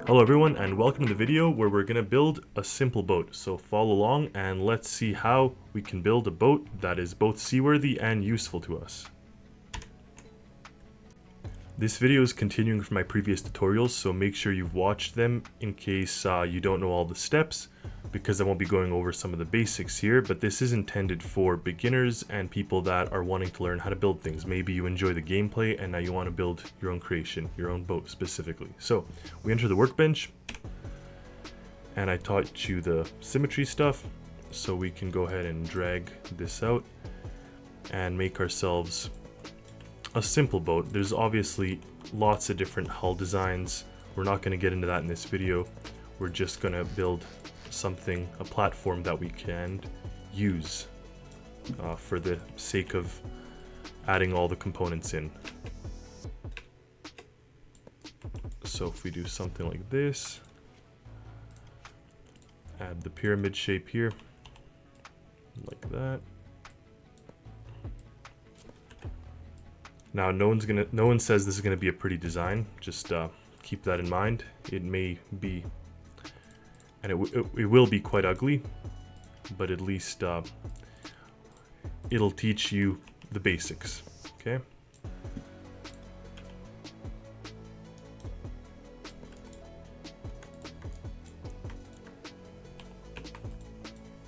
Hello everyone and welcome to the video where we're going to build a simple boat. So follow along and let's see how we can build a boat that is both seaworthy and useful to us. This video is continuing from my previous tutorials, so make sure you've watched them in case you don't know all the steps, because I won't be going over some of the basics here, but this is intended for beginners and people that are wanting to learn how to build things. Maybe you enjoy the gameplay and now you want to build your own creation, your own boat specifically. So we enter the workbench and I taught you the symmetry stuff, so we can go ahead and drag this out and make ourselves a simple boat. There's obviously lots of different hull designs. We're not going to get into that in this video. We're just going to build something, a platform that we can use for the sake of adding all the components in. So if we do something like this, add the pyramid shape here, like that. Now no one says this is gonna be a pretty design. Just keep that in mind. It may be, and it will be quite ugly, but at least it'll teach you the basics. Okay.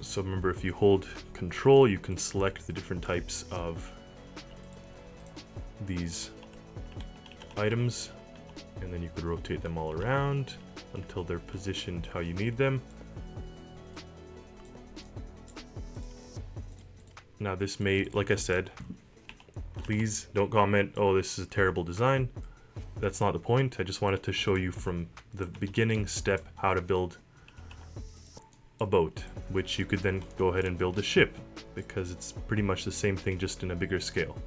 So remember, if you hold control, you can select the different types of these items, and then you could rotate them all around until they're positioned how you need them. Now this may, like I said, please don't comment, oh this is a terrible design. That's not the point. I just wanted to show you from the beginning step how to build a boat, which you could then go ahead and build a ship, because it's pretty much the same thing, just in a bigger scale.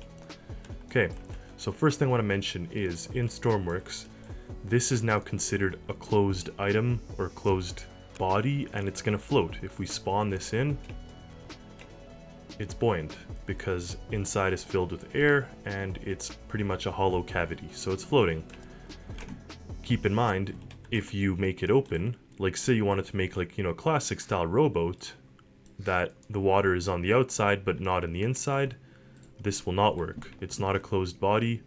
Okay, so first thing I want to mention is in Stormworks, this is now considered a closed item or closed body, and it's going to float. If we spawn this in, it's buoyant because inside is filled with air and it's pretty much a hollow cavity, so it's floating. Keep in mind, if you make it open, like say you wanted to make like, you know, classic style rowboat that the water is on the outside but not in the inside, this will not work. It's not a closed body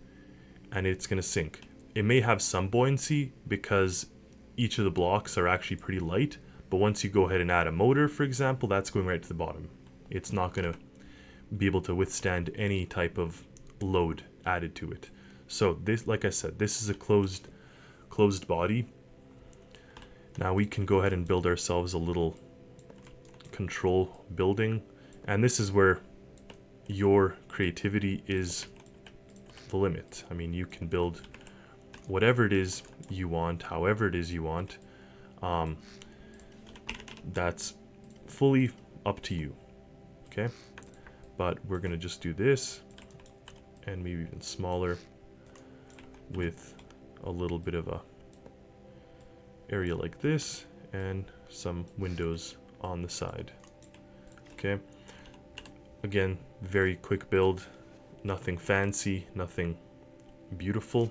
and it's going to sink. It may have some buoyancy because each of the blocks are actually pretty light, but once you go ahead and add a motor, for example, that's going right to the bottom. It's not going to be able to withstand any type of load added to it. So this, like I said, this is a closed body. Now we can go ahead and build ourselves a little control building, and this is where your creativity is the limit. I mean, you can build whatever it is you want, however it is you want. That's fully up to you. Okay, but we're gonna just do this, and maybe even smaller, with a little bit of a area like this and some windows on the side. Okay, again, very quick build, nothing fancy, nothing beautiful.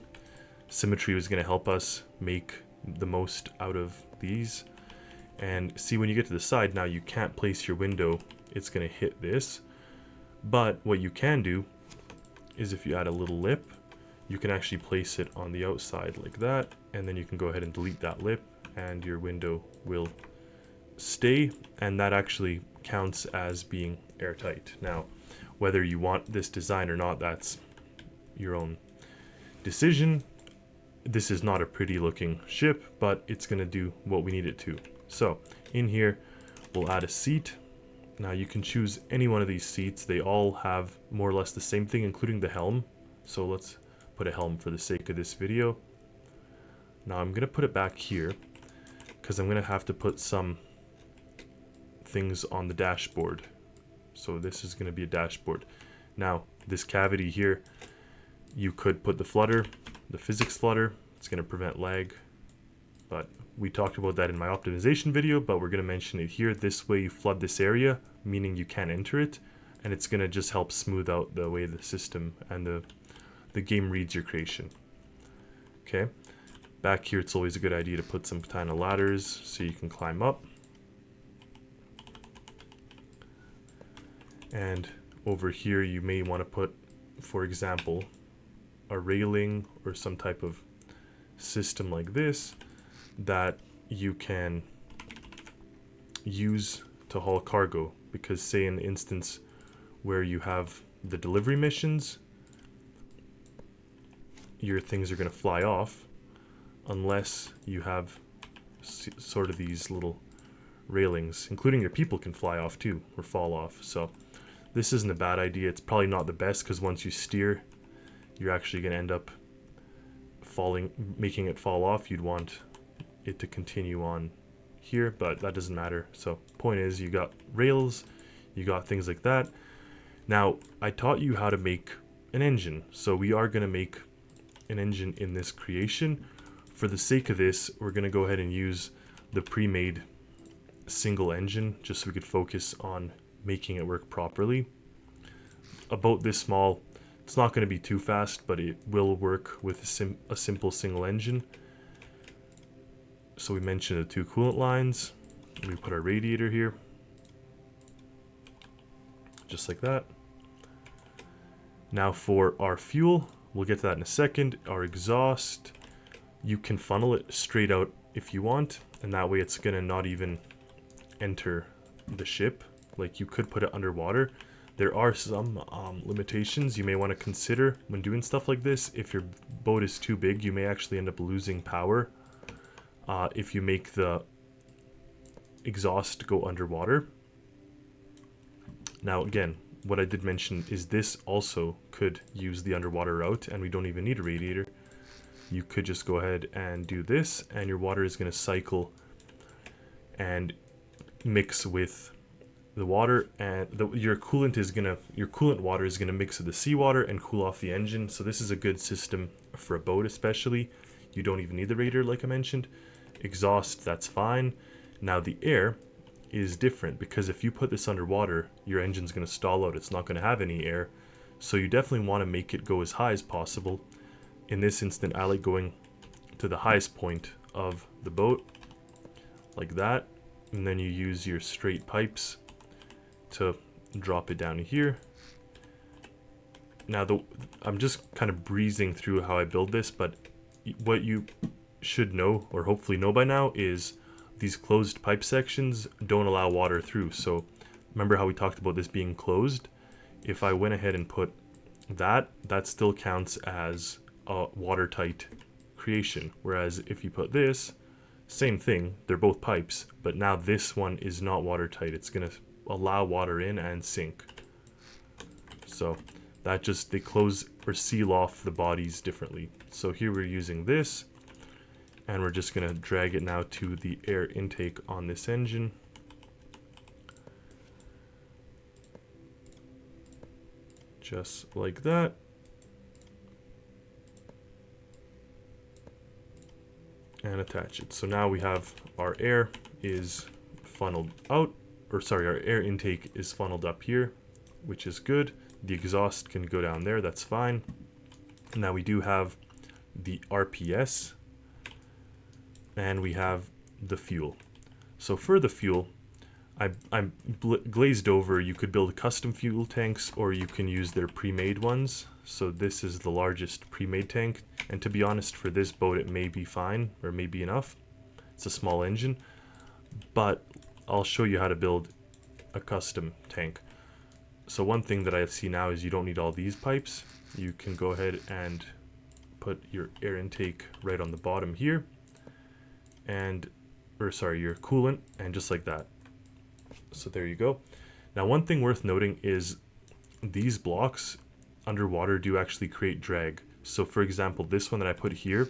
Symmetry was going to help us make the most out of these. And see, when you get to the side now, you can't place your window, it's going to hit this. But what you can do is, if you add a little lip, you can actually place it on the outside like that, and then you can go ahead and delete that lip and your window will stay, and that actually counts as being airtight. Now, whether you want this design or not, that's your own decision. This is not a pretty looking ship, but it's going to do what we need it to. So in here, we'll add a seat. Now you can choose any one of these seats. They all have more or less the same thing, including the helm. So let's put a helm for the sake of this video. Now I'm going to put it back here because I'm going to have to put some things on the dashboard. So this is going to be a dashboard. Now this cavity here, you could put the flutter, the physics flutter. It's going to prevent lag, but we talked about that in my optimization video, but we're going to mention it here. This way you flood this area, meaning you can't enter it, and it's going to just help smooth out the way the system and the game reads your creation. Okay, Back here, it's always a good idea to put some kind of ladders so you can climb up. And over here, you may want to put, for example, a railing or some type of system like this that you can use to haul cargo. Because say in the instance where you have the delivery missions, your things are going to fly off unless you have sort of these little railings, including your people can fly off too or fall off. So this isn't a bad idea. It's probably not the best because once you steer, you're actually going to end up making it fall off. You'd want it to continue on here, but that doesn't matter. So point is, you got rails, you got things like that. Now I taught you how to make an engine, so we are going to make an engine in this creation. For the sake of this, we're going to go ahead and use the pre-made single engine just so we could focus on making it work properly. About this small, it's not going to be too fast, but it will work with a simple single engine. So we mentioned the 2 coolant lines. We put our radiator here, just like that. Now for our fuel, we'll get to that in a second. Our exhaust, you can funnel it straight out if you want, and that way it's gonna not even enter the ship. Like, you could put it underwater. There are some limitations you may want to consider when doing stuff like this. If your boat is too big, you may actually end up losing power if you make the exhaust go underwater. Now again, what I did mention is this also could use the underwater route, and we don't even need a radiator. You could just go ahead and do this, and your water is going to cycle and mix with the water, and your coolant water is gonna mix with the seawater and cool off the engine. So this is a good system for a boat, especially. You don't even need the radiator, like I mentioned. Exhaust, that's fine. Now the air is different, because if you put this underwater, your engine's gonna stall out. It's not gonna have any air. So you definitely want to make it go as high as possible. In this instant, I like going to the highest point of the boat, like that, and then you use your straight pipes to drop it down here. Now I'm just kind of breezing through how I build this, but what you should know, or hopefully know by now, is these closed pipe sections don't allow water through. So remember how we talked about this being closed? If I went ahead and put that still counts as a watertight creation. Whereas if you put this, same thing, they're both pipes, but now this one is not watertight. It's gonna allow water in and sink. So that just, they close or seal off the bodies differently. So here we're using this, and we're just gonna drag it now to the air intake on this engine. Just like that. And attach it. So now we have our air is funneled out, or sorry, our air intake is funneled up here, which is good. The exhaust can go down there, that's fine. Now we do have the RPS, and we have the fuel. So for the fuel, I'm glazed over. You could build custom fuel tanks, or you can use their pre-made ones. So this is the largest pre-made tank, and to be honest, for this boat it may be fine, or may be enough. It's a small engine, but I'll show you how to build a custom tank. So one thing that I see now is you don't need all these pipes. You can go ahead and put your air intake right on the bottom here, and, or sorry, your coolant, and just like that. So there you go. Now one thing worth noting is these blocks underwater do actually create drag. So for example, this one that I put here,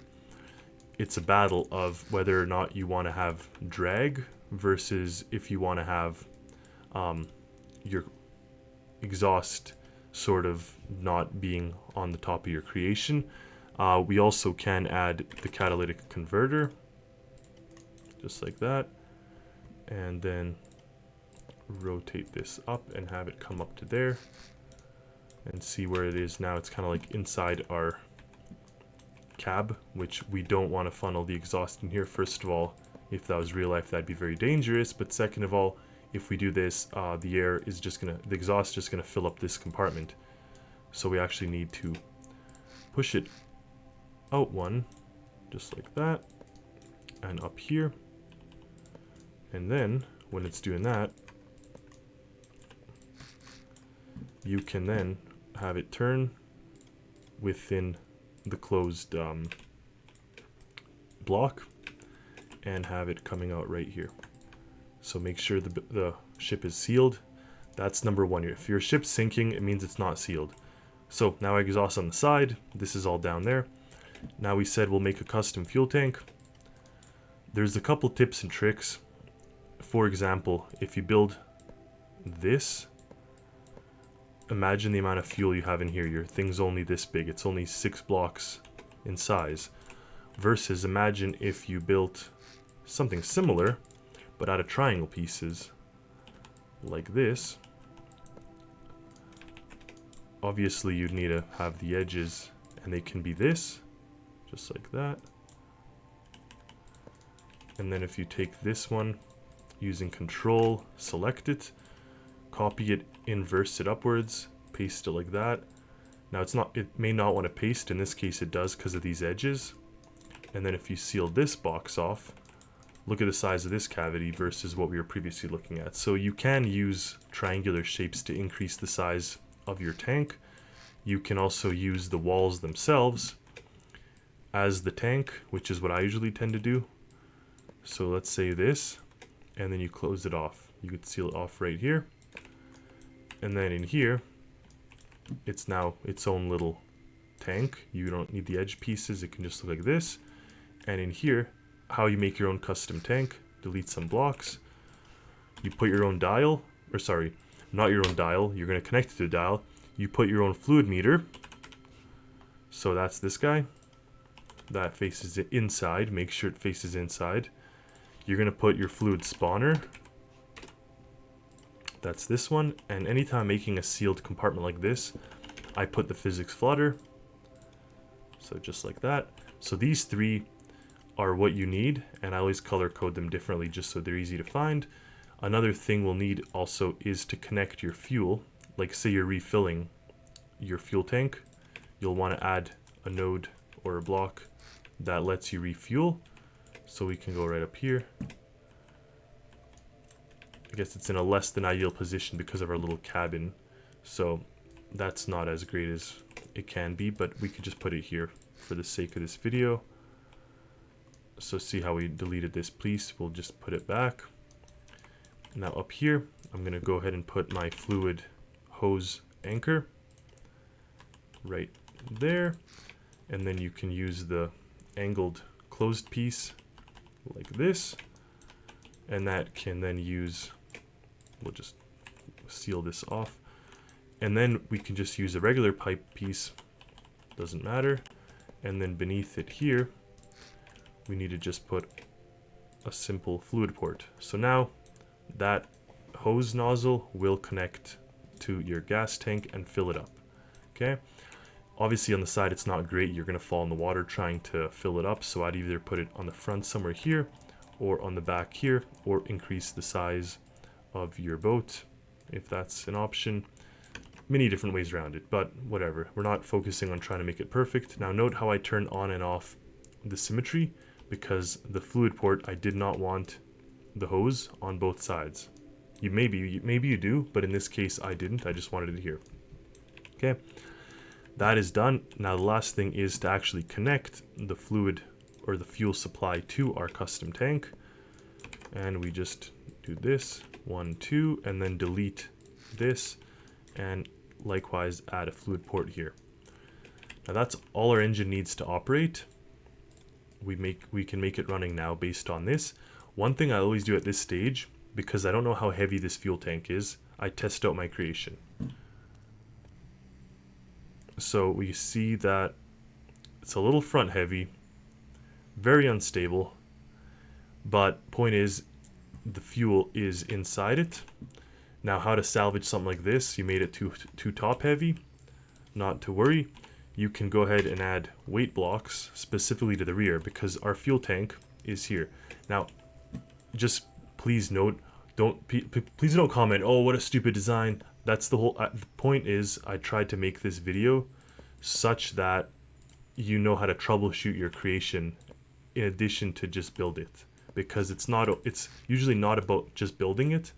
it's a battle of whether or not you want to have drag versus if you want to have your exhaust sort of not being on the top of your creation. We also can add the catalytic converter, just like that, and then rotate this up and have it come up to there, and see where it is now. It's kind of like inside our cab, which we don't want to funnel the exhaust in here. First of all, if that was real life, that'd be very dangerous. But second of all, if we do this, the exhaust is just gonna fill up this compartment. So we actually need to push it out one, just like that, and up here. And then when it's doing that, you can then have it turn within the closed block and have it coming out right here. So make sure the ship is sealed. That's number one. If your ship's sinking, it means it's not sealed. So now exhaust on the side. This is all down there. Now we said we'll make a custom fuel tank. There's a couple tips and tricks. For example, if you build this, imagine the amount of fuel you have in here. Your thing's only this big. It's only 6 blocks in size. Versus imagine if you built something similar, but out of triangle pieces, like this. Obviously you'd need to have the edges, and they can be this, just like that. And then if you take this one, using Control, select it, copy it, inverse it upwards, paste it like that. Now it may not want to paste, in this case it does because of these edges. And then if you seal this box off, look at the size of this cavity versus what we were previously looking at. So you can use triangular shapes to increase the size of your tank. You can also use the walls themselves as the tank, which is what I usually tend to do. So let's say this, and then you close it off. You could seal it off right here. And then in here, it's now its own little tank. You don't need the edge pieces. It can just look like this. And in here, how you make your own custom tank, delete some blocks. You put your own dial, or sorry, not your own dial. You're going to connect it to the dial. You put your own fluid meter. So that's this guy. That faces it inside. Make sure it faces inside. You're going to put your fluid spawner. That's this one. And anytime making a sealed compartment like this, I put the physics flutter. So just like that. So these three are what you need, and I always color code them differently just so they're easy to find. Another thing we'll need also is to connect your fuel. Like say you're refilling your fuel tank, you'll want to add a node or a block that lets you refuel. So we can go right up here. I guess it's in a less than ideal position because of our little cabin, so that's not as great as it can be, but we could just put it here for the sake of this video. So see how we deleted this piece, we'll just put it back. Now up here, I'm going to go ahead and put my fluid hose anchor right there. And then you can use the angled closed piece like this. And that can then use, we'll just seal this off. And then we can just use a regular pipe piece, doesn't matter. And then beneath it here, we need to just put a simple fluid port. So now that hose nozzle will connect to your gas tank and fill it up. Okay. Obviously on the side it's not great. You're going to fall in the water trying to fill it up. So I'd either put it on the front somewhere here or on the back here, or increase the size of your boat if that's an option. Many different ways around it, but whatever. We're not focusing on trying to make it perfect. Now note how I turn on and off the symmetry, because the fluid port, I did not want the hose on both sides. Maybe you do, but in this case I didn't. I just wanted it here. Okay, that is done. Now the last thing is to actually connect the fluid or the fuel supply to our custom tank, and we just do this 1, 2, and then delete this, and likewise add a fluid port here. Now that's all our engine needs to operate. We can make it running now based on this. One thing I always do at this stage, because I don't know how heavy this fuel tank is, I test out my creation. So we see that it's a little front heavy, very unstable, but point is the fuel is inside it. Now how to salvage something like this, you made it too top heavy, not to worry. you can go ahead and add weight blocks specifically to the rear because our fuel tank is here. Now, just please note, please don't comment, oh, what a stupid design. That's the whole the point is I tried to make this video such that you know how to troubleshoot your creation in addition to just build it, because it's usually not about just building it.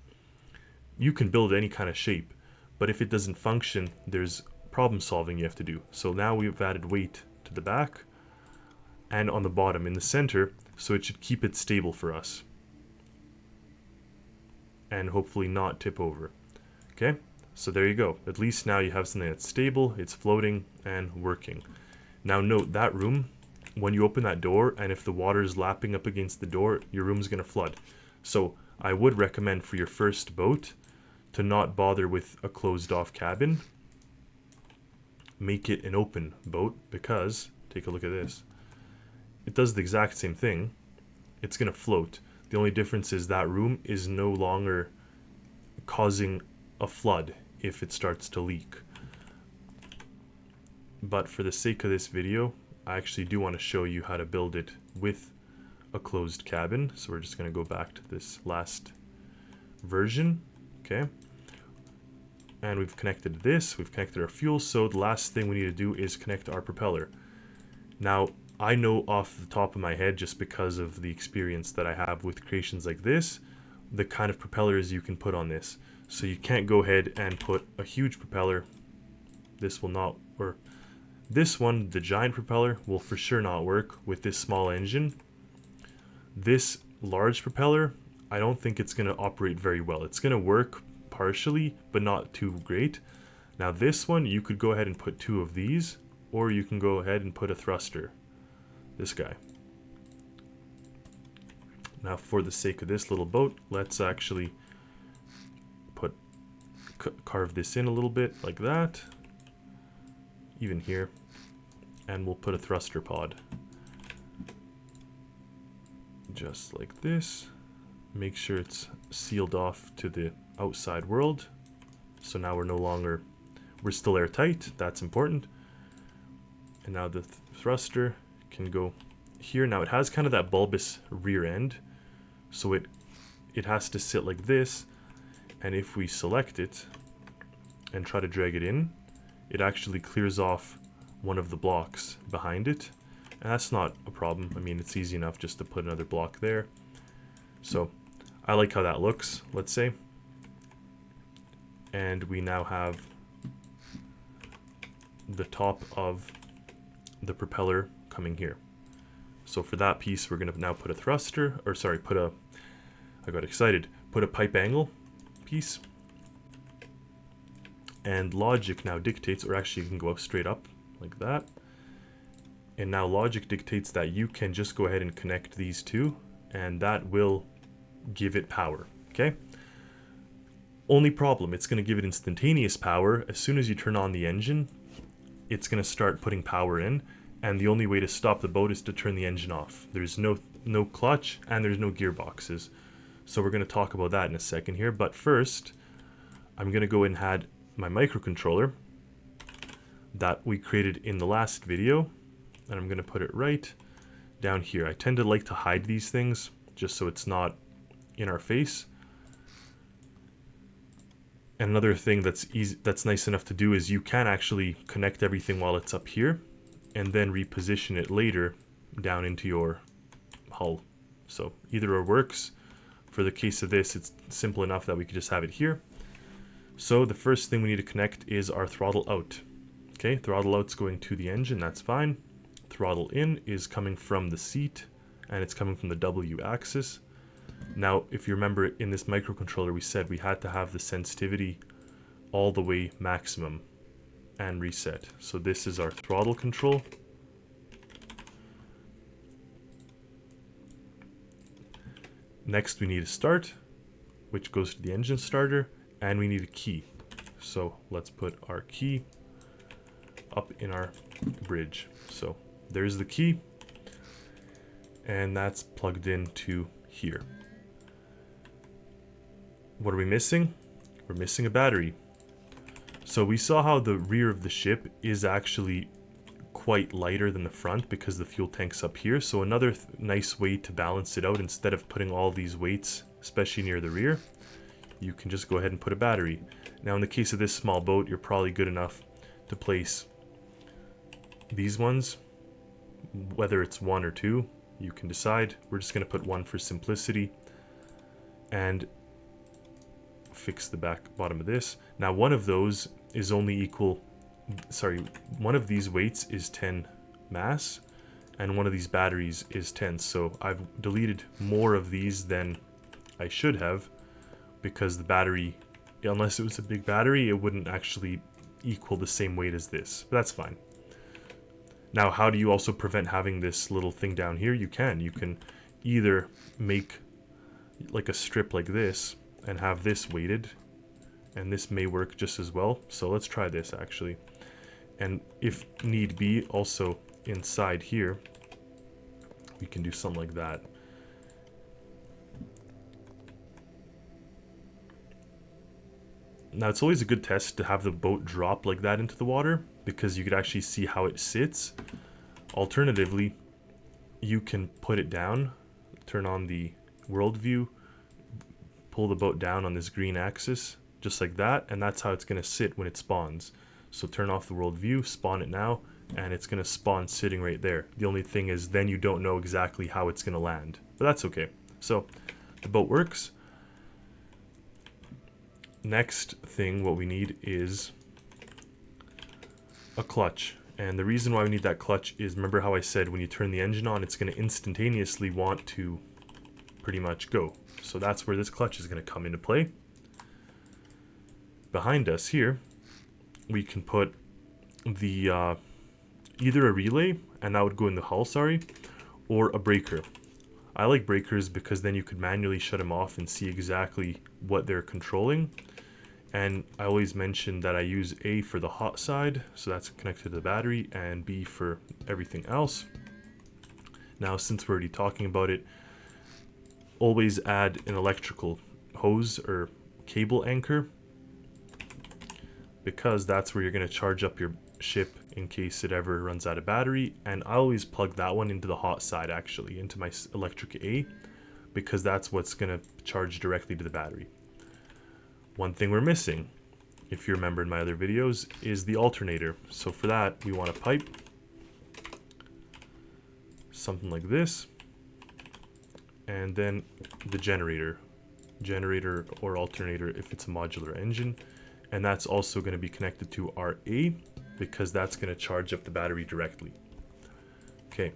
You can build any kind of shape, but if it doesn't function, there's problem solving you have to do. So now we've added weight to the back and on the bottom in the center, so it should keep it stable for us and hopefully not tip over. Okay, so there you go. At least now you have something that's stable, it's floating and working. Now note that room, when you open that door and if the water is lapping up against the door, your room's going to flood. So I would recommend for your first boat to not bother with a closed off cabin. Make it an open boat, because take a look at this. It does the exact same thing. It's going to float. The only difference is that room is no longer causing a flood if it starts to leak. But for the sake of this video, I actually do want to show you how to build it with a closed cabin. So we're just going to go back to this last version. Okay. And we've connected this, we've connected our fuel, so the last thing we need to do is connect our propeller. Now, I know off the top of my head, just because of the experience that I have with creations like this, the kind of propellers you can put on this. So you can't go ahead and put a huge propeller. This will not, or this one, the giant propeller, will for sure not work with this small engine. This large propeller, I don't think it's going to operate very well. It's going to work partially, but not too great. Now this one, you could go ahead and put 2 of these, or you can go ahead and put a thruster. This guy. Now for the sake of this little boat, let's actually carve this in a little bit like that, even here, and we'll put a thruster pod. Just like this. Make sure it's sealed off to the outside world. So now we're still airtight, that's important. And now the thruster can go here. Now it has kind of that bulbous rear end, so it has to sit like this, and if we select it and try to drag it in, it actually clears off one of the blocks behind it, and that's not a problem. I mean, it's easy enough just to put another block there. So I like how that looks, let's say. And we now have the top of the propeller coming here. So for that piece, we're going to now put a thruster, or sorry, I got excited, put a pipe angle piece. And logic now dictates, or actually you can go up straight up like that. And now logic dictates that you can just go ahead and connect these two, and that will give it power, okay? Only problem, it's going to give it instantaneous power. As soon as you turn on the engine, it's going to start putting power in, and the only way to stop the boat is to turn the engine off. There's no clutch, and there's no gearboxes. So we're going to talk about that in a second here, but first, I'm going to go and add my microcontroller that we created in the last video, and I'm going to put it right down here. I tend to like to hide these things just so it's not in our face. And another thing that's nice enough to do is you can actually connect everything while it's up here and then reposition it later down into your hull. So either or works. For the case of this, it's simple enough that we could just have it here. So the first thing we need to connect is our throttle out. Okay, throttle out's going to the engine, that's fine. Throttle in is coming from the seat, and it's coming from the W axis. Now, if you remember, in this microcontroller, we said we had to have the sensitivity all the way maximum and reset. So this is our throttle control. Next, we need a start, which goes to the engine starter, and we need a key. So let's put our key up in our bridge. So there's the key, and that's plugged into here. What are we missing? We're missing a battery. So we saw how the rear of the ship is actually quite lighter than the front because the fuel tank's up here. So another nice way to balance it out, instead of putting all these weights, especially near the rear, you can just go ahead and put a battery. Now in the case of this small boat, you're probably good enough to place these ones, whether it's 1 or 2, you can decide. We're just going to put 1 for simplicity, and fix the bottom of this. Now one of those is only equal, sorry, one of these weights is 10 mass, and one of these batteries is 10. So I've deleted more of these than I should have, because the battery, unless it was a big battery, it wouldn't actually equal the same weight as this. But that's fine. Now, how do you also prevent having this little thing down here? You can either make like a strip like this and have this weighted, and this may work just as well. So let's try this actually. And if need be, also inside here, we can do something like that. Now, it's always a good test to have the boat drop like that into the water, because you could actually see how it sits. Alternatively, you can put it down, turn on the world view, pull the boat down on this green axis, just like that, and that's how it's going to sit when it spawns. So turn off the world view, spawn it now, and it's going to spawn sitting right there. The only thing is then you don't know exactly how it's going to land, but that's okay. So the boat works. Next thing, what we need is a clutch. And the reason why we need that clutch is, remember how I said when you turn the engine on, it's going to instantaneously want to pretty much go. So that's where this clutch is going to come into play. Behind us here, we can put the either a relay, and that would go in the hull, sorry, or a breaker. I like breakers because then you could manually shut them off and see exactly what they're controlling. And I always mention that I use A for the hot side, so that's connected to the battery, and B for everything else. Now, since we're already talking about it, always add an electrical hose or cable anchor, because that's where you're going to charge up your ship in case it ever runs out of battery. And I always plug that one into the hot side, actually, into my electric A, because that's what's going to charge directly to the battery. One thing we're missing, if you remember in my other videos, is the alternator. So for that, we want a pipe, something like this, and then the generator or alternator if it's a modular engine, and that's also going to be connected to our A, because that's going to charge up the battery directly. Okay,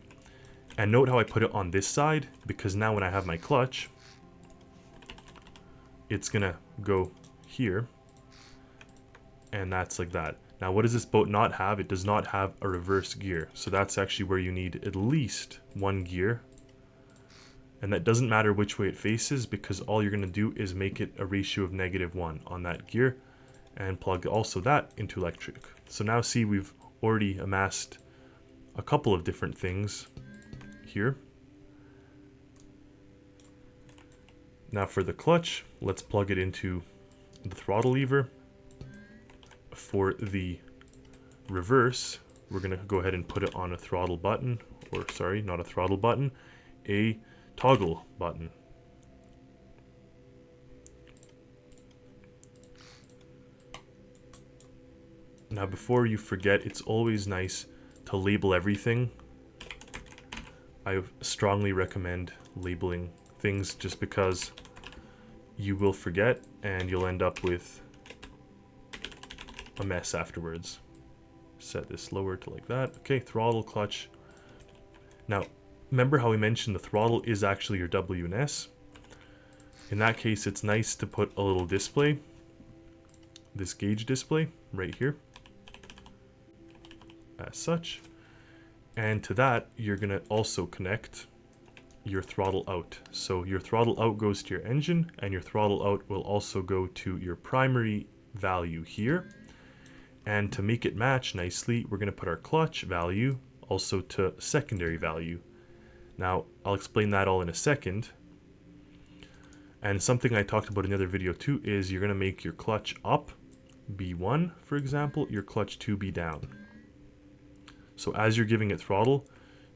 and note how I put it on this side, because now when I have my clutch, it's going to go here, and that's like that. Now, what does this boat not have? It does not have a reverse gear, so that's actually where you need at least 1 gear, and that doesn't matter which way it faces, because all you're going to do is make it a ratio of -1 on that gear, and plug also that into electric. So now see, we've already amassed a couple of different things here. Now for the clutch, let's plug it into the throttle lever. For the reverse, we're going to go ahead and put it on a throttle button, or sorry, not a throttle button, a toggle button. Now before you forget, it's always nice to label everything. I strongly recommend labeling things, just because you will forget and you'll end up with a mess afterwards. Set this lower to like that. Okay, throttle, clutch. Now, remember how we mentioned the throttle is actually your W and S? In that case, it's nice to put a little display, this gauge display right here, as such. And to that, you're going to also connect your throttle out. So your throttle out goes to your engine, and your throttle out will also go to your primary value here. And to make it match nicely, we're going to put our clutch value also to secondary value. Now, I'll explain that all in a second. And something I talked about in the other video too is you're going to make your clutch up be 1, for example, your clutch 2 be down. So as you're giving it throttle,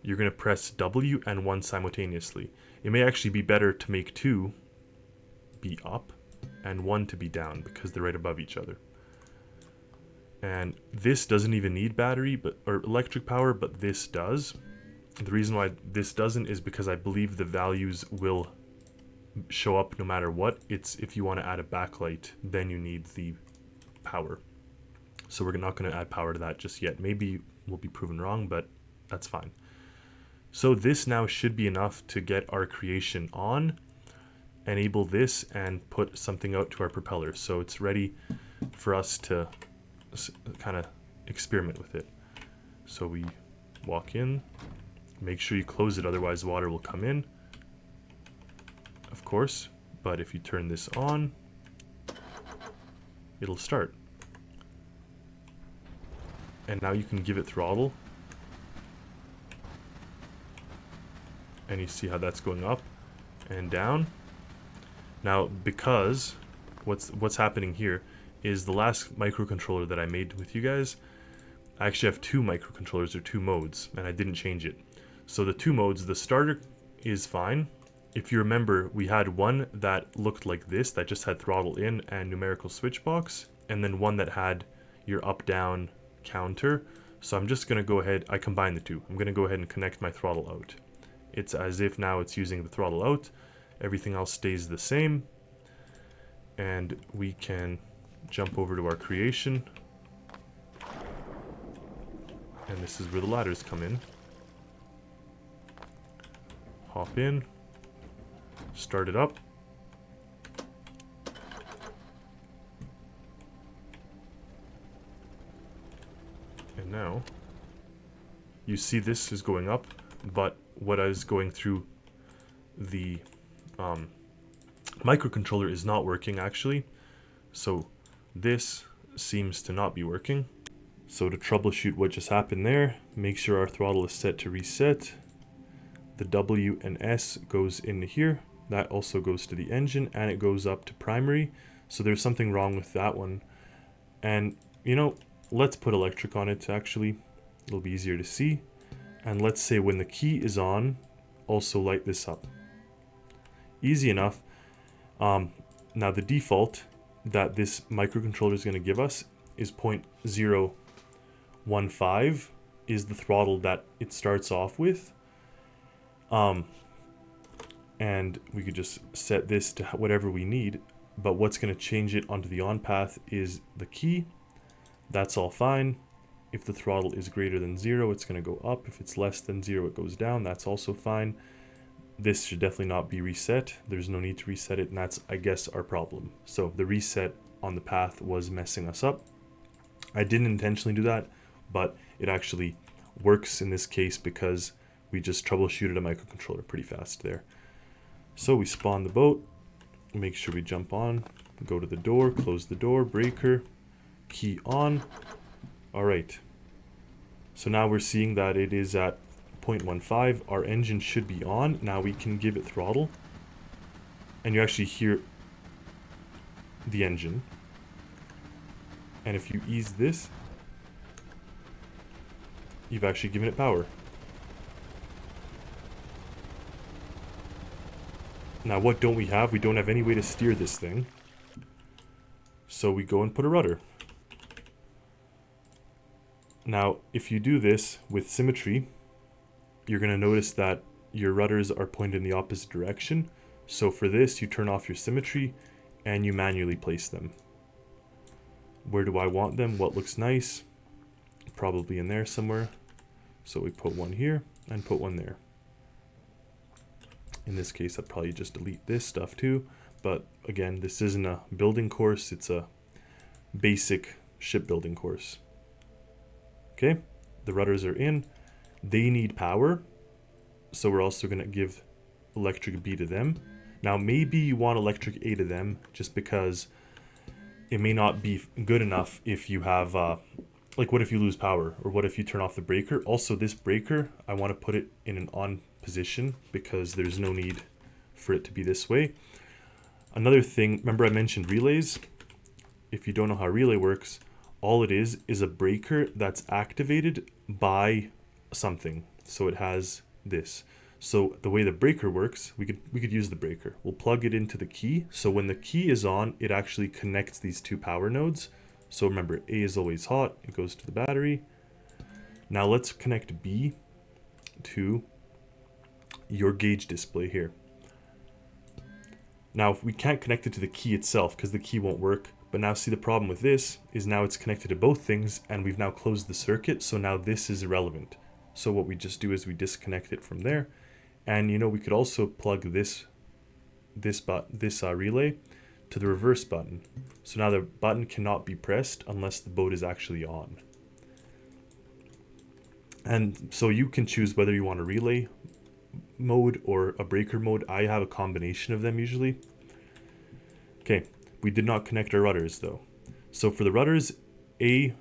you're going to press W and 1 simultaneously. It may actually be better to make 2 be up and 1 to be down because they're right above each other. And this doesn't even need battery or electric power, but this does. The reason why this doesn't is because I believe the values will show up no matter what. It's if you want to add a backlight, then you need the power. So we're not going to add power to that just yet. Maybe we'll be proven wrong, but that's fine. So this now should be enough to get our creation on, enable this, and put something out to our propeller. So it's ready for us to kind of experiment with it. So we walk in, make sure you close it, otherwise water will come in, of course. But if you turn this on, it'll start. And now you can give it throttle, and you see how that's going up and down. Now, because what's happening here is the last microcontroller that I made with you guys, I actually have 2 microcontrollers or 2 modes, and I didn't change it. So the 2 modes, the starter is fine. If you remember, we had one that looked like this, that just had throttle in and numerical switch box, and then one that had your up-down counter. So I'm just going to go ahead, I combine the 2. I'm going to go ahead and connect my throttle out. It's as if now it's using the throttle out. Everything else stays the same. And we can jump over to our creation. And this is where the ladders come in. Hop in. Start it up. And now, you see this is going up, but what is going through the microcontroller is not working actually. So this seems to not be working. So to troubleshoot what just happened there, make sure our throttle is set to reset. The W and S goes into here. That also goes to the engine, and it goes up to primary. So there's something wrong with that one. And you know, let's put electric on it actually. It'll be easier to see. And let's say when the key is on, also light this up. Easy enough. Now the default that this microcontroller is going to give us is 0.015 is the throttle that it starts off with. And we could just set this to whatever we need, but what's going to change it onto the on path is the key. That's all fine. If the throttle is greater than 0, it's going to go up. If it's less than 0, it goes down. That's also fine. This should definitely not be reset. There's no need to reset it, and that's, I guess, our problem. So the reset on the path was messing us up. I didn't intentionally do that, but it actually works in this case because we just troubleshooted a microcontroller pretty fast there. So we spawn the boat, make sure we jump on, go to the door, close the door, breaker, key on. All right. So now we're seeing that it is at 0.15. Our engine should be on. Now we can give it throttle, and you actually hear the engine. And if you ease this, you've actually given it power. Now what don't we have? We don't have any way to steer this thing. So we go and put a rudder. Now if you do this with symmetry, you're going to notice that your rudders are pointed in the opposite direction. So for this, you turn off your symmetry and you manually place them. Where do I want them? What looks nice? Probably in there somewhere. So we put one here and put one there. In this case, I'd probably just delete this stuff too. But again, this isn't a building course. It's a basic shipbuilding course. Okay, the rudders are in. They need power. So we're also going to give electric B to them. Now, maybe you want electric A to them just because it may not be good enough if you have, like what if you lose power? Or what if you turn off the breaker? Also, this breaker, I want to put it in an on position because there's no need for it to be this way. Another thing, remember I mentioned relays? If you don't know how relay works, all it is a breaker that's activated by something. So it has this. So the way the breaker works, we could use the breaker. We'll plug it into the key. So when the key is on, it actually connects these two power nodes. So remember, A is always hot. It goes to the battery. Now let's connect B to your gauge display here. Now we can't connect it to the key itself because the key won't work. But now see, the problem with this is now it's connected to both things, and we've now closed the circuit. So now this is irrelevant. So what we just do is we disconnect it from there. And you know, we could also plug this relay to the reverse button. So now the button cannot be pressed unless the boat is actually on. And so you can choose whether you want a relay mode or a breaker mode. I have a combination of them usually. Okay, we did not connect our rudders though. So for the rudders, A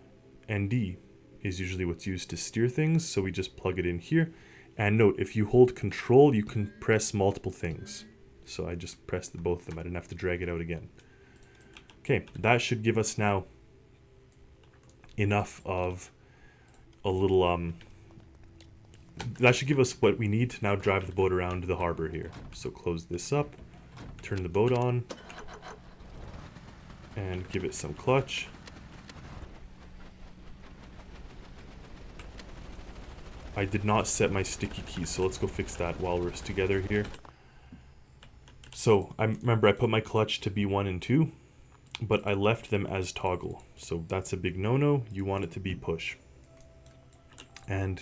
and D is usually what's used to steer things. So we just plug it in here. And note, if you hold control, you can press multiple things. So I just pressed both of them. I didn't have to drag it out again. Okay, that should give us now enough of a little, that should give us what we need to now drive the boat around the harbor here. So close this up, turn the boat on, and give it some clutch. I did not set my sticky keys, so let's go fix that while we're together here. So I remember I put my clutch to B1 and 2, but I left them as toggle. So that's a big no-no. You want it to be push. And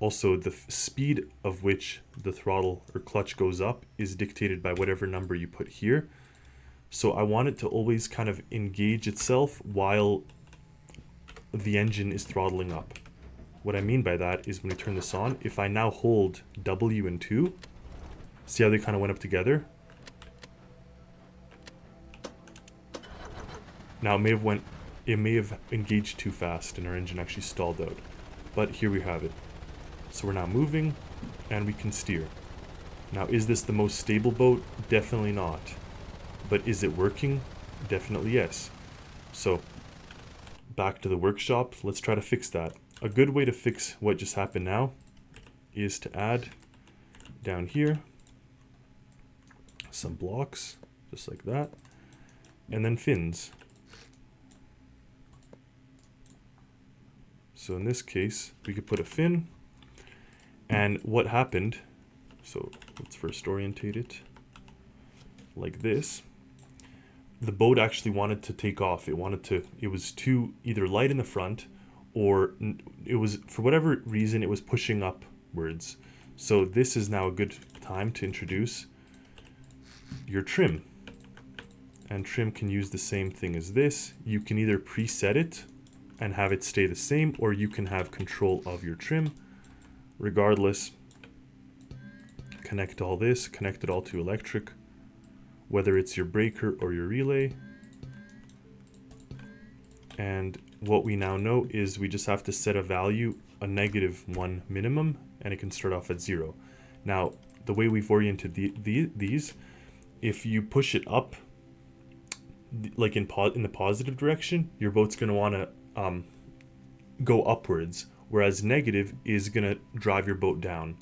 also the speed of which the throttle or clutch goes up is dictated by whatever number you put here. So I want it to always kind of engage itself while the engine is throttling up. What I mean by that is when we turn this on, if I now hold W and 2, see how they kind of went up together? Now it may have engaged too fast and our engine actually stalled out. But here we have it. So we're now moving and we can steer. Now is this the most stable boat? Definitely not. But is it working? Definitely yes. So back to the workshop, let's try to fix that. A good way to fix what just happened now is to add down here some blocks, just like that, and then fins. So in this case, we could put a fin, and what happened, so let's first orientate it like this. The boat actually wanted to take off. It was too either light in the front, or it was, for whatever reason, it was pushing upwards. So this is now a good time to introduce your trim. And trim can use the same thing as this. You can either preset it and have it stay the same, or you can have control of your trim. Regardless, connect all this, connect it all to electric, whether it's your breaker or your relay. And what we now know is we just have to set a value, a -1 minimum, and it can start off at 0. Now, the way we've oriented these, if you push it up, like in the positive direction, your boat's going to want to go upwards, whereas negative is going to drive your boat down.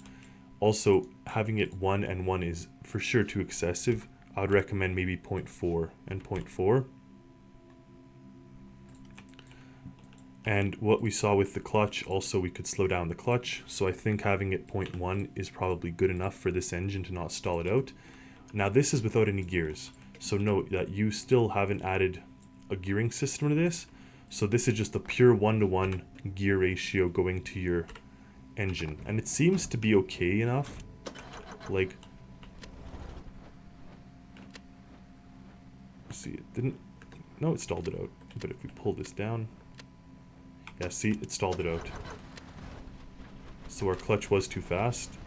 Also, having it 1 and 1 is for sure too excessive. I would recommend maybe 0.4 and 0.4. And what we saw with the clutch, also we could slow down the clutch. So I think having it 0.1 is probably good enough for this engine to not stall it out. Now this is without any gears. So note that you still haven't added a gearing system to this. So this is just a pure 1-to-1 gear ratio going to your engine. And it seems to be okay enough. Like, see, it didn't, no, it stalled it out. But if we pull this down, yeah, see, it stalled it out. So our clutch was too fast.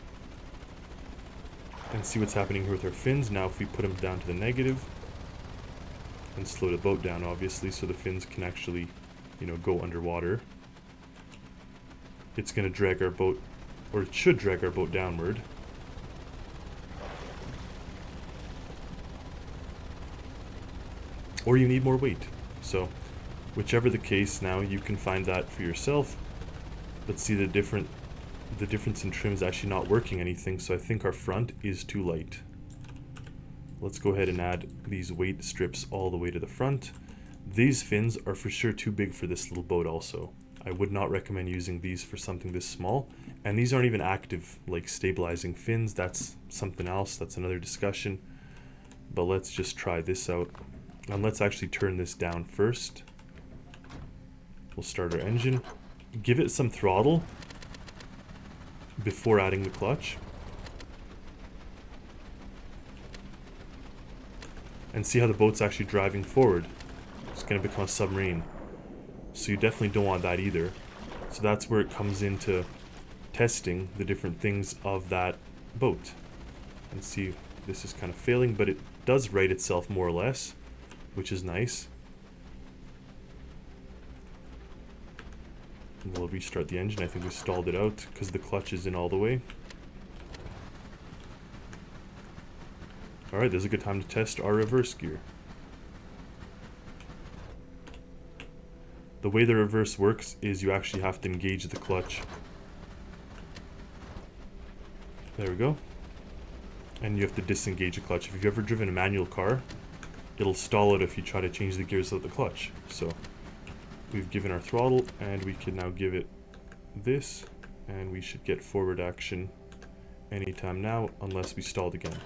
And see what's happening here with our fins. Now if we put them down to the negative and slow the boat down, obviously, so the fins can actually, you know, go underwater, it's going to drag our boat, or it should drag our boat downward. Or you need more weight. So whichever the case, now you can find that for yourself. But see, the difference in trim is actually not working anything, so I think our front is too light. Let's go ahead and add these weight strips all the way to the front. These fins are for sure too big for this little boat also. I would not recommend using these for something this small. And these aren't even active, like stabilizing fins. That's something else. That's another discussion. But let's just try this out. And let's actually turn this down first. We'll start our engine. Give it some throttle before adding the clutch. And see how the boat's actually driving forward. It's going to become a submarine. So you definitely don't want that either. So that's where it comes into testing the different things of that boat. And see, this is kind of failing, but it does right itself more or less, which is nice. And we'll restart the engine. I think we stalled it out because the clutch is in all the way. Alright, this is a good time to test our reverse gear. The way the reverse works is you actually have to engage the clutch. There we go. And you have to disengage the clutch. If you've ever driven a manual car, it'll stall it if you try to change the gears without the clutch. So we've given our throttle, and we can now give it this, and we should get forward action anytime now, unless we stalled again.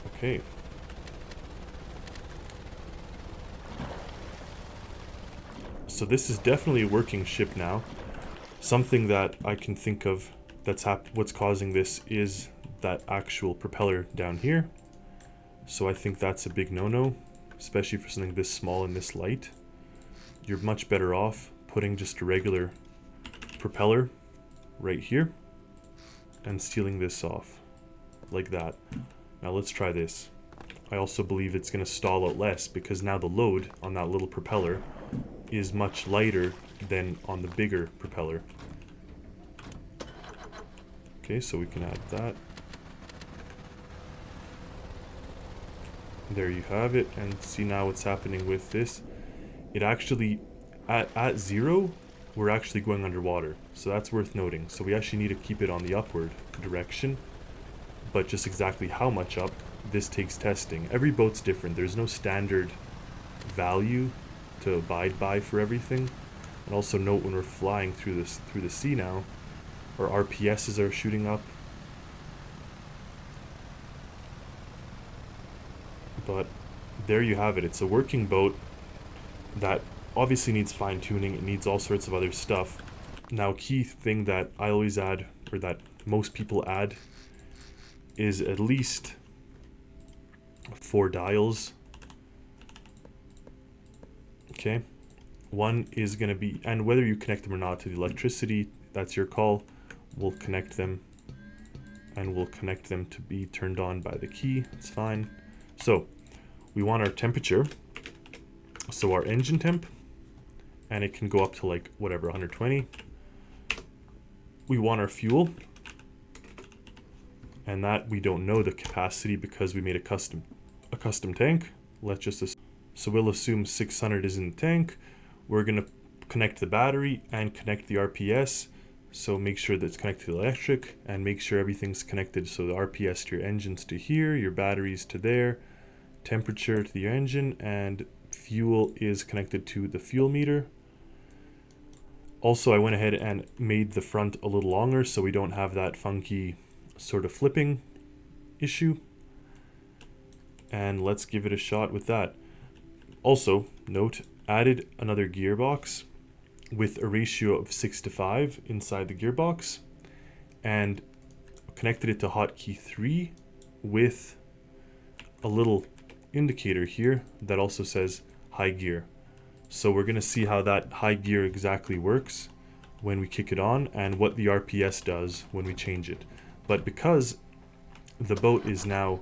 Okay. So this is definitely a working ship now. Something that I can think of that's what's causing this is that actual propeller down here. So I think that's a big no-no, especially for something this small and this light. You're much better off putting just a regular propeller right here and sealing this off like that. Now let's try this. I also believe it's going to stall out less because now the load on that little propeller is much lighter than on the bigger propeller. Okay, so we can add that. There you have it, and see now what's happening with this. It actually, at 0, we're actually going underwater, so that's worth noting. So we actually need to keep it on the upward direction, but just exactly how much up, this takes testing. Every boat's different. There's no standard value to abide by for everything. And also note when we're flying through the sea now, our RPSs are shooting up. But there you have it. It's a working boat that obviously needs fine-tuning. It needs all sorts of other stuff. Now, key thing that I always add, or that most people add, is at least 4 dials. Okay, one is going to be, and whether you connect them or not to the electricity, that's your call. We'll connect them, and we'll connect them to be turned on by the key. It's fine. So we want our temperature, so our engine temp, and it can go up to like whatever, 120. We want our fuel, and that we don't know the capacity because we made a custom tank. Let's just assume. So we'll assume 600 is in the tank. We're going to connect the battery and connect the RPS. So make sure that it's connected to the electric and make sure everything's connected. So the RPS to your engines to here, your batteries to there, temperature to your engine, and fuel is connected to the fuel meter. Also, I went ahead and made the front a little longer so we don't have that funky sort of flipping issue. And let's give it a shot with that. Also, note, added another gearbox with a ratio of 6:5 inside the gearbox and connected it to hotkey 3 with a little indicator here that also says high gear. So we're going to see how that high gear exactly works when we kick it on and what the RPS does when we change it. But because the boat is now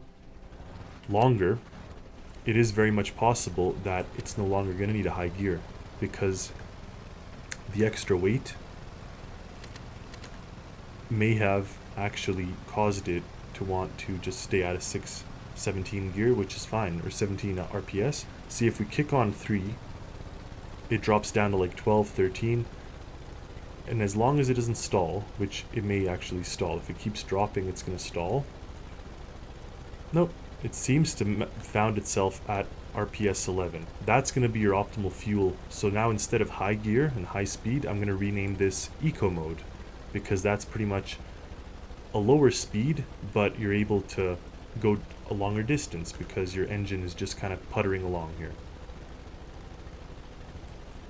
longer, it is very much possible that it's no longer going to need a high gear because the extra weight may have actually caused it to want to just stay at a 617 gear, which is fine, or 17 RPS. See, if we kick on 3 it drops down to like 12, 13. And as long as it doesn't stall, which it may actually stall. If it keeps dropping, it's going to stall. Nope. It seems to found itself at RPS 11. That's going to be your optimal fuel. So now instead of high gear and high speed, I'm going to rename this eco mode, because that's pretty much a lower speed, but you're able to go a longer distance because your engine is just kind of puttering along here.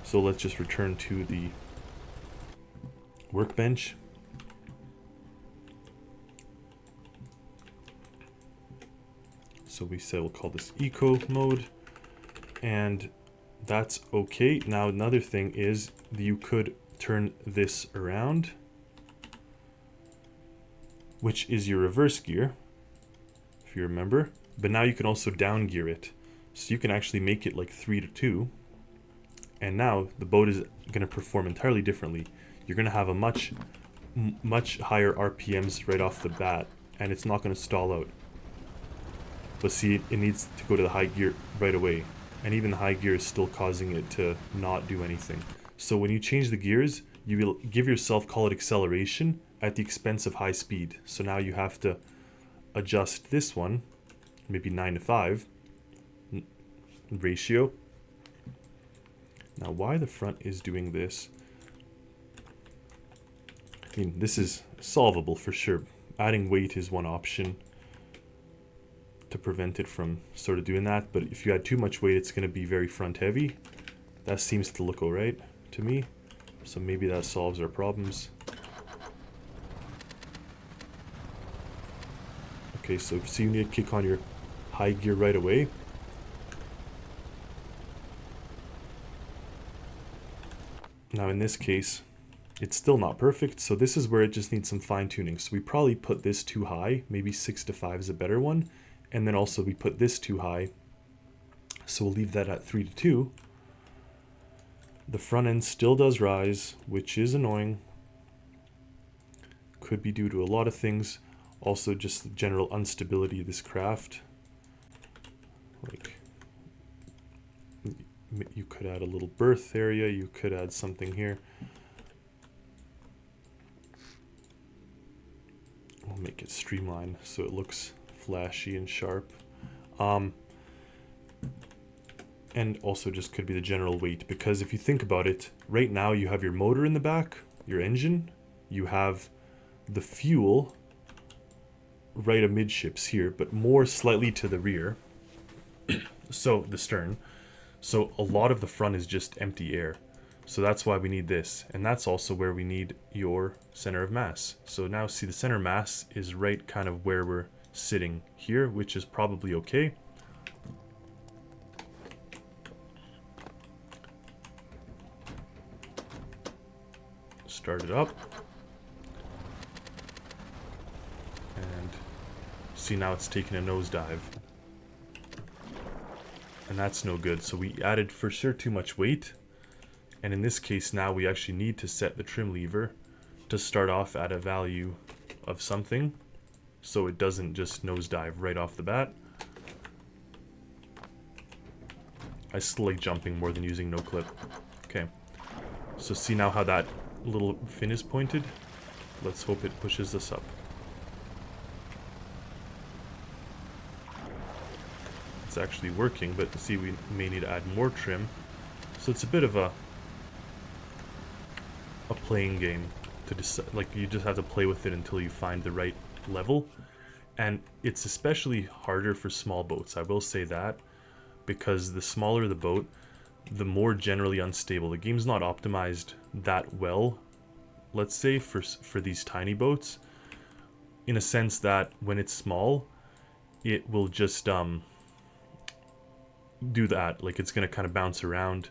So let's just return to the workbench. So we said we'll call this eco mode, and that's okay. Now another thing is you could turn this around, which is your reverse gear, if you remember, but now you can also down gear it. So you can actually make it like 3 to 2, and now the boat is going to perform entirely differently. You're going to have a much higher RPMs right off the bat, and it's not going to stall out. But see, it needs to go to the high gear right away, and even the high gear is still causing it to not do anything. So when you change the gears, you will give yourself, call it acceleration, at the expense of high speed. So now you have to adjust this one, maybe 9 to 5 ratio. Now why the front is doing this, I mean, this is solvable for sure. Adding weight is one option to prevent it from sort of doing that, but if you add too much weight, it's going to be very front heavy. That seems to look alright to me, so maybe that solves our problems. Okay, so you need to kick on your high gear right away. Now in this case, it's still not perfect, so this is where it just needs some fine tuning. So we probably put this too high, maybe 6 to 5 is a better one. And then also we put this too high, so we'll leave that at 3 to 2. The front end still does rise, which is annoying. Could be due to a lot of things. Also just the general instability of this craft. Like, you could add a little berth area, you could add something here. We'll make it streamlined so it looks flashy and sharp. And also just could be the general weight, because if you think about it, right now you have your motor in the back, your engine, you have the fuel right amidships here, but more slightly to the rear, so the stern. So a lot of the front is just empty air. So that's why we need this, and that's also where we need your center of mass. So now see, the center of mass is right kind of where we're sitting here, which is probably okay. Start it up, and see, now it's taking a nosedive, and that's no good. So we added for sure too much weight, and in this case now we actually need to set the trim lever to start off at a value of something, so it doesn't just nosedive right off the bat. I still like jumping more than using no clip. Okay, so see now how that little fin is pointed? Let's hope it pushes us up. It's actually working, but see, we may need to add more trim. So it's a bit of a playing game to decide. Like, you just have to play with it until you find the right level. And it's especially harder for small boats, I will say that, because the smaller the boat, the more generally unstable. The game's not optimized that well, let's say, for these tiny boats, in a sense that when it's small, it will just do that. Like, it's going to kind of bounce around,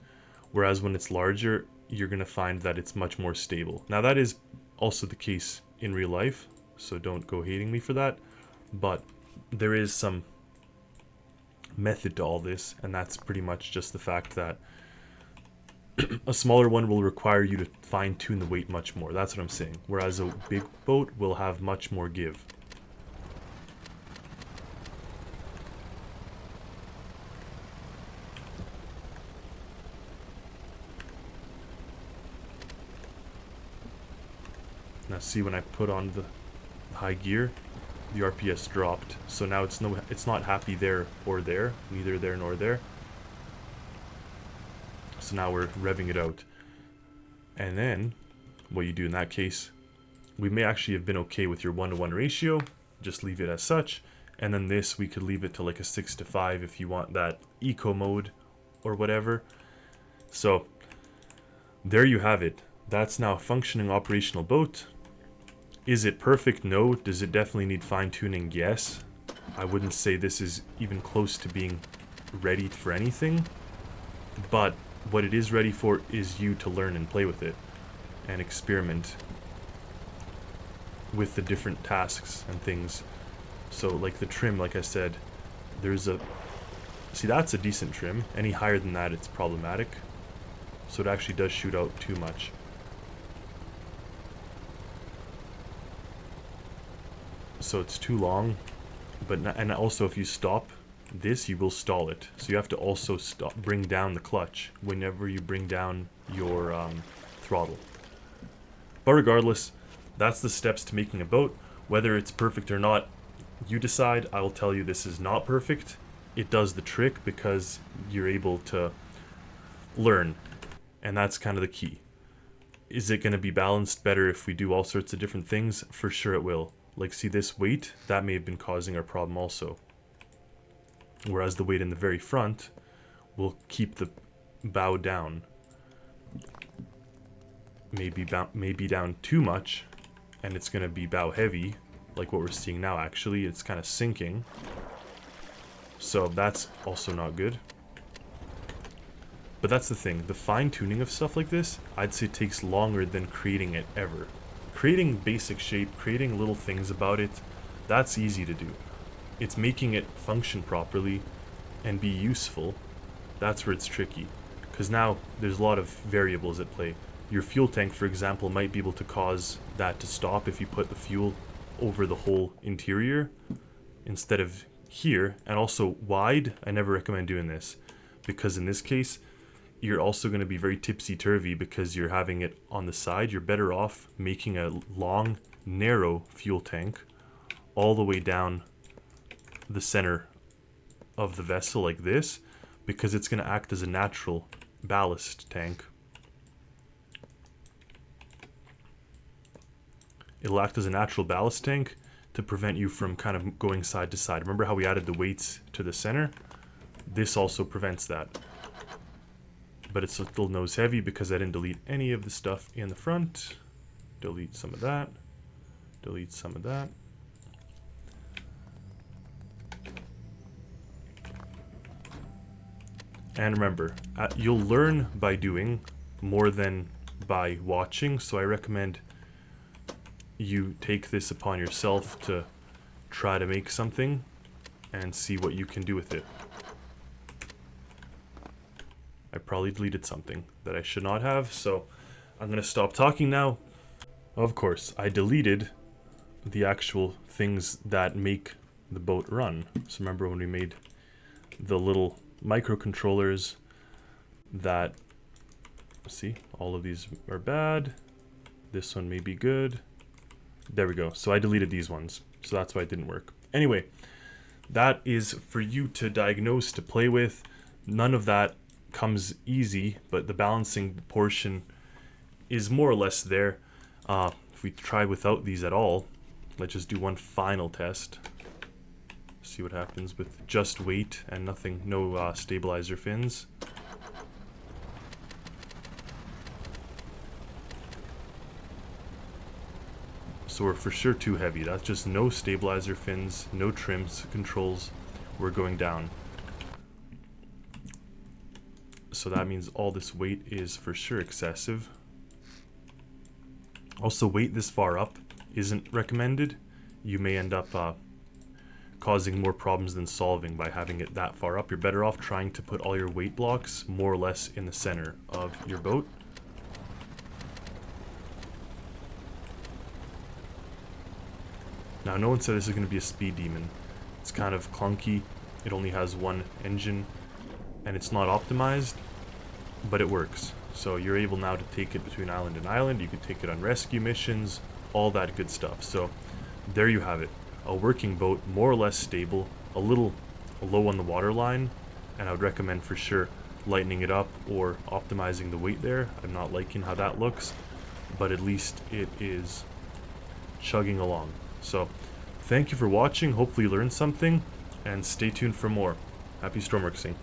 whereas when it's larger, you're going to find that it's much more stable. Now, that is also the case in real life, so don't go hating me for that, but there is some method to all this, and that's pretty much just the fact that a smaller one will require you to fine-tune the weight much more. That's what I'm saying. Whereas a big boat will have much more give. Now see, when I put on the high gear, the RPS dropped. So now it's not happy there or there, neither there nor there. So now we're revving it out. And then what you do in that case, we may actually have been okay with your 1-to-1 ratio, just leave it as such. And then this, we could leave it to like a 6-to-5 if you want that eco mode or whatever. So there you have it. That's now a functioning operational boat. Is it perfect? No. Does it definitely need fine-tuning? Yes. I wouldn't say this is even close to being ready for anything, but what it is ready for is you to learn and play with it and experiment with the different tasks and things. So like the trim, like I said, see, that's a decent trim. Any higher than that, it's problematic. So it actually does shoot out too much. So it's too long, and also if you stop this, you will stall it. So you have to also bring down the clutch whenever you bring down your throttle. But regardless, that's the steps to making a boat. Whether it's perfect or not, you decide. I will tell you this is not perfect. It does the trick because you're able to learn, and that's kind of the key. Is it going to be balanced better if we do all sorts of different things? For sure it will. Like, see this weight? That may have been causing our problem also. Whereas the weight in the very front will keep the bow down. Maybe down too much, and it's going to be bow heavy, like what we're seeing now actually. It's kind of sinking. So that's also not good. But that's the thing. The fine-tuning of stuff like this, I'd say takes longer than creating it ever. Creating basic shape, creating little things about it, that's easy to do. It's making it function properly and be useful. That's where it's tricky. Because now there's a lot of variables at play. Your fuel tank, for example, might be able to cause that to stop if you put the fuel over the whole interior instead of here. And also wide, I never recommend doing this, because in this case, you're also going to be very tipsy-turvy because you're having it on the side. You're better off making a long, narrow fuel tank all the way down the center of the vessel like this, because it's going to act as a natural ballast tank. It'll act as a natural ballast tank to prevent you from kind of going side to side. Remember how we added the weights to the center? This also prevents that. But it's still nose heavy because I didn't delete any of the stuff in the front. Delete some of that. Delete some of that. And remember, you'll learn by doing more than by watching, so I recommend you take this upon yourself to try to make something and see what you can do with it. I probably deleted something that I should not have, so I'm going to stop talking now. Of course, I deleted the actual things that make the boat run. So remember when we made the little microcontrollers that, see, all of these are bad. This one may be good. There we go. So I deleted these ones. So that's why it didn't work. Anyway, that is for you to diagnose, to play with. None of that comes easy, but the balancing portion is more or less there. If we try without these at all, let's just do one final test. See what happens with just weight and nothing, no stabilizer fins. So we're for sure too heavy. That's just no stabilizer fins, no trims, controls. We're going down. So that means all this weight is for sure excessive. Also, weight this far up isn't recommended. You may end up causing more problems than solving by having it that far up. You're better off trying to put all your weight blocks more or less in the center of your boat. Now, no one said this is going to be a speed demon. It's kind of clunky. It only has one engine, and it's not optimized, but it works. So you're able now to take it between island and island. You can take it on rescue missions, all that good stuff. So there you have it. A working boat, more or less stable, a little low on the water line, and I would recommend for sure lightening it up or optimizing the weight there. I'm not liking how that looks, but at least it is chugging along. So thank you for watching. Hopefully you learned something, and stay tuned for more. Happy Stormworksing.